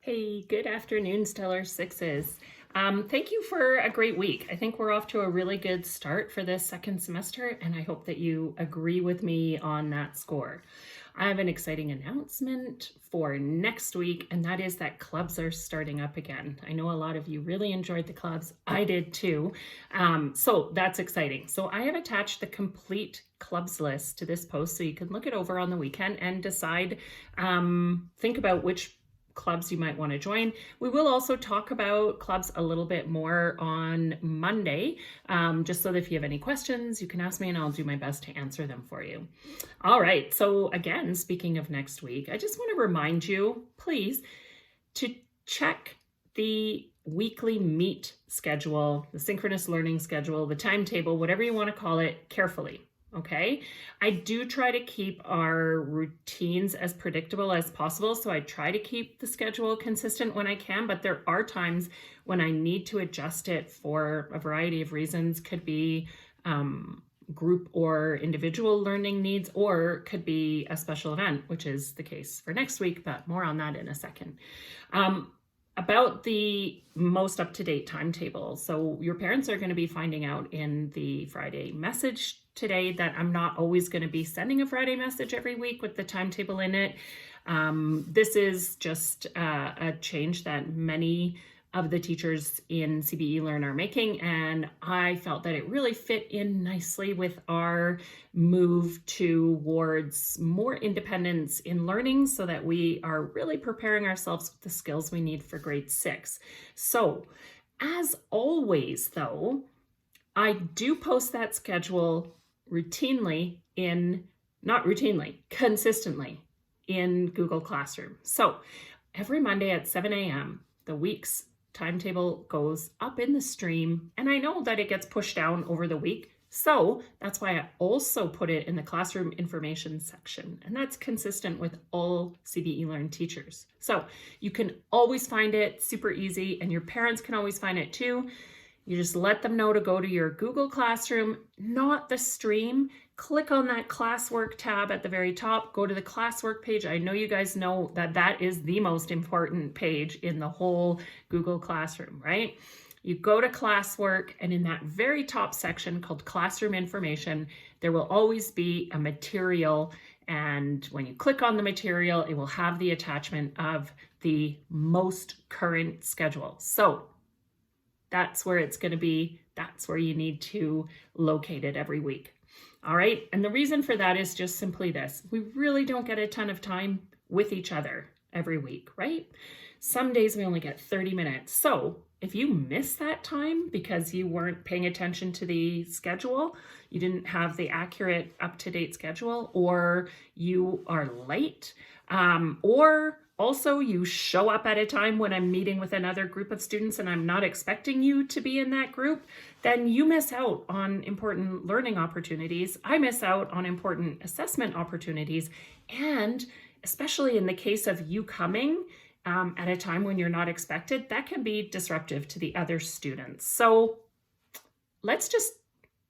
Hey, good afternoon, Stellar Sixes. Thank you for a great week. I think we're off to a really good start for this second semester, and I hope that you agree with me on that score. I have an exciting announcement for next week, and that is that clubs are starting up again. I know a lot of you really enjoyed the clubs. I did too. So that's exciting. So I have attached the complete clubs list to this post so you can look it over on the weekend and decide, think about which clubs you might want to join. We will also talk about clubs a little bit more on Monday, just so that if you have any questions, you can ask me and I'll do my best to answer them for you. All right, so again, speaking of next week, I just want to remind you, please, to check the weekly meet schedule, the synchronous learning schedule, the timetable, whatever you want to call it, carefully. Okay, I do try to keep our routines as predictable as possible. So I try to keep the schedule consistent when I can, but there are times when I need to adjust it for a variety of reasons. Could be group or individual learning needs, or could be a special event, which is the case for next week, but more on that in a second. About the most up-to-date timetable. So your parents are going to be finding out in the Friday message today that I'm not always going to be sending a Friday message every week with the timetable in it. This is just a change that many of the teachers in CBE Learn are making, and I felt that it really fit in nicely with our move towards more independence in learning so that we are really preparing ourselves with the skills we need for grade 6. So, as always though, I do post that schedule consistently in Google Classroom. So every Monday at 7 a.m., the week's timetable goes up in the stream, and I know that it gets pushed down over the week. So that's why I also put it in the classroom information section, and that's consistent with all CBE Learn teachers. So you can always find it super easy, and your parents can always find it too. You just let them know to go to your Google Classroom, not the stream. Click on that classwork tab at the very top, go to the classwork page. I know you guys know that that is the most important page in the whole Google Classroom, right? You go to classwork, and in that very top section called classroom information, there will always be a material. And when you click on the material, it will have the attachment of the most current schedule. So that's where it's going to be. That's where you need to locate it every week. All right. And the reason for that is just simply this. We really don't get a ton of time with each other every week, right? Some days we only get 30 minutes. So if you miss that time because you weren't paying attention to the schedule, you didn't have the accurate up-to-date schedule, or you are late, or also you show up at a time when I'm meeting with another group of students and I'm not expecting you to be in that group, then you miss out on important learning opportunities. I miss out on important assessment opportunities. And especially in the case of you coming at a time when you're not expected, that can be disruptive to the other students. So let's just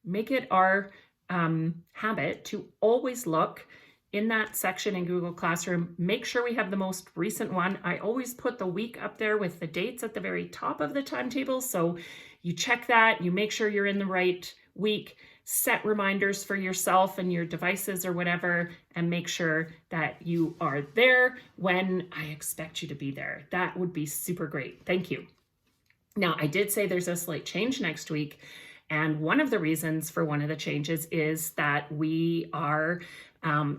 make it our habit to always look in that section in Google Classroom. Make sure we have the most recent one. I always put the week up there with the dates at the very top of the timetable. So you check that, you make sure you're in the right week, set reminders for yourself and your devices or whatever, and make sure that you are there when I expect you to be there. That would be super great. Thank you. Now, I did say there's a slight change next week. And one of the reasons for one of the changes is that we are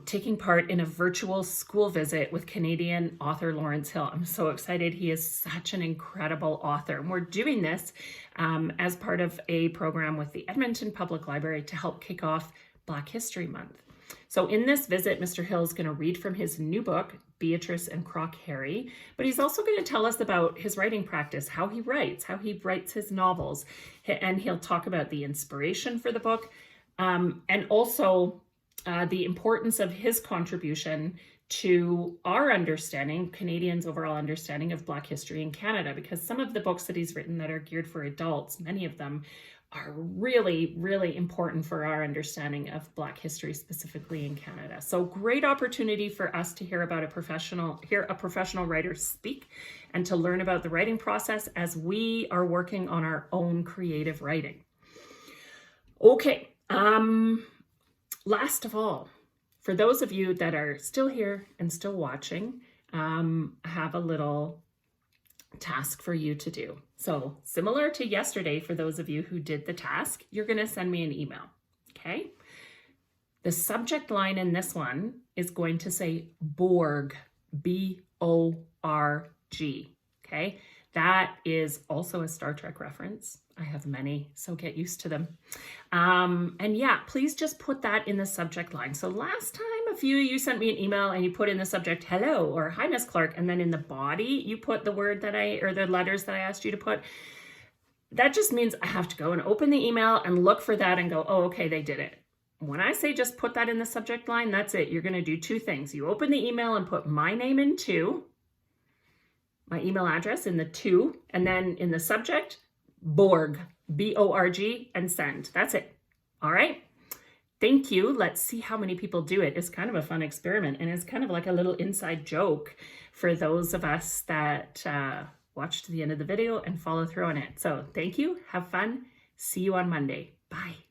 taking part in a virtual school visit with Canadian author Lawrence Hill. I'm so excited. He is such an incredible author. And we're doing this as part of a program with the Edmonton Public Library to help kick off Black History Month. So in this visit, Mr. Hill is going to read from his new book, Beatrice and Croc Harry, but he's also going to tell us about his writing practice, how he writes his novels, and he'll talk about the inspiration for the book, and also the importance of his contribution to our understanding, Canadians' overall understanding of Black history in Canada, because some of the books that he's written that are geared for adults, many of them are really, really important for our understanding of Black history, specifically in Canada. So great opportunity for us to hear about hear a professional writer speak, and to learn about the writing process as we are working on our own creative writing. Okay, last of all, for those of you that are still here and still watching, I have a little task for you to do. So similar to yesterday, for those of you who did the task, you're going to send me an email, okay? The subject line in this one is going to say Borg, B-O-R-G, okay? That is also a Star Trek reference. I have many, so get used to them. And yeah, please just put that in the subject line. So last time, a few of you sent me an email and you put in the subject, hello, or hi, Miss Clark. And then in the body, you put the word or the letters that I asked you to put. That just means I have to go and open the email and look for that and go, oh, okay, they did it. When I say just put that in the subject line, that's it. You're going to do two things. You open the email and put my name in 2, my email address in the 2, and then in the subject, Borg, B-O-R-G, and send. That's it. All right. Thank you. Let's see how many people do it. It's kind of a fun experiment, and it's kind of like a little inside joke for those of us that watch to the end of the video and follow through on it. So thank you. Have fun. See you on Monday. Bye.